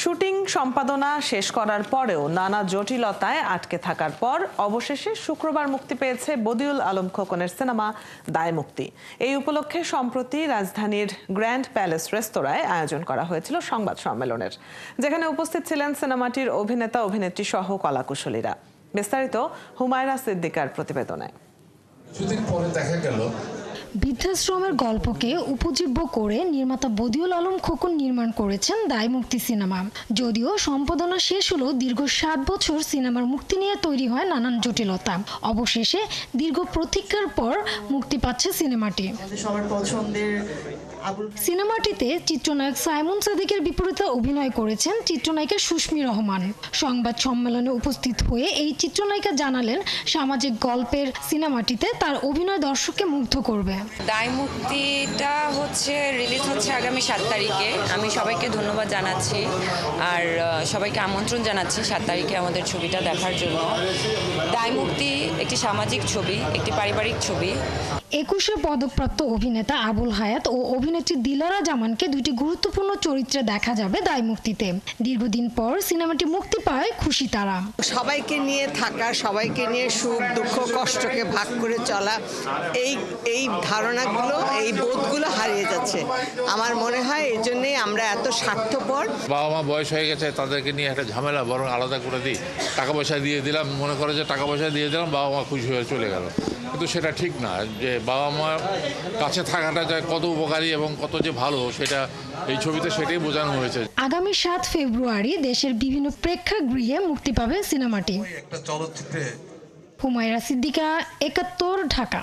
Shooting সম্পাদনা শেষ করার পরেও নানা জটিলতায় আটকে থাকার পর অবশেষে শুক্রবার মুক্তি পেয়েছে বদিউল আলম খোকনের সিনেমা দায় মুক্তি। এই উপলক্ষে সম্প্রতি রাজধানীর গ্র্যান্ড প্যালেস রেস্তোরাঁয় আয়োজন করা হয়েছিল সংবাদ সম্মেলনের, যেখানে উপস্থিত ছিলেন সিনেমাটির অভিনেতা অভিনেত্রী সহ কলাকুশলীরা। বিস্তারিত হুমায়রা সিদ্দিকার প্রতিবেদনে। দেখা গেল বৃদ্ধাশ্রমের গল্পকে উপজীব্য করে নির্মাতা বদিউল আলম খোকন নির্মাণ করেছেন দায় মুক্তি সিনেমা। যদিও সম্পাদনা শেষ হলো, দীর্ঘ ৭ বছর সিনেমার মুক্তি নিয়ে তৈরি হয় নানান জটিলতা। অবশেষে দীর্ঘ প্রতীক্ষার পর মুক্তি পাচ্ছে সিনেমাটি। সিনেমাটিতে চিত্রনায়ক সাইমন সাদিকের বিপরীতে অভিনয় করেছেন চিত্রনায়িকা সুস্মি রহমান। সংবাদ সম্মেলনে উপস্থিত হয়ে এই চিত্রনায়িকা জানালেন, সামাজিক গল্পের সিনেমাটিতে তার অভিনয় দর্শককে মুগ্ধ করবে। দায় মুক্তিটা রিলিজ হচ্ছে আগামী 7 তারিখে। আমি সবাইকে ধন্যবাদ জানাচ্ছি আর সবাইকে আমন্ত্রণ জানাচ্ছি 7 তারিখে আমাদের ছবিটা দেখার জন্য। দায় মুক্তি একটি সামাজিক ছবি, একটি পারিবারিক ছবি। 21-এ পদকপ্রাপ্ত অভিনেতা আবুল হায়াত ও অভিনেত্রী দিলারা জামানকে দুইটি গুরুত্বপূর্ণ চরিত্রে দেখা যাবে দায় মুক্তিতে। দীর্ঘদিন পর সিনেমাটি মুক্তি পায় খুশি তারা। সবাইকে নিয়ে থাকা, সবাইকে নিয়ে সুখ দুঃখ কষ্টকে ভাগ করে চলা, এই ধারণাগুলো, এই বোধগুলো হারিয়ে যাচ্ছে। আমার মনে হয় এই জন্যই আমরা এত স্বার্থপর। বাবা মা বয়স হয়ে গেছে, তাদেরকে নিয়ে একটা ঝামেলা, বরং আলাদা করে দিই, টাকা পয়সা দিয়ে দিলাম, মনে করে যে টাকা পয়সা দিয়ে দিলাম, বাবা মা খুশি হয়ে চলে গেল। কিন্তু সেটা ঠিক না। যে বাবা মার কাছে থাকাটা যে কত উপকারী এবং কত যে ভালো, সেটা এই ছবিতে সেটাই বোঝানো হয়েছে। আগামী 7 ফেব্রুয়ারি দেশের বিভিন্ন প্রেক্ষাগৃহে মুক্তি পাবে সিনেমাটি। একটা চলচ্চিত্রে হুমায়রা সিদ্দিকা, 71, ঢাকা।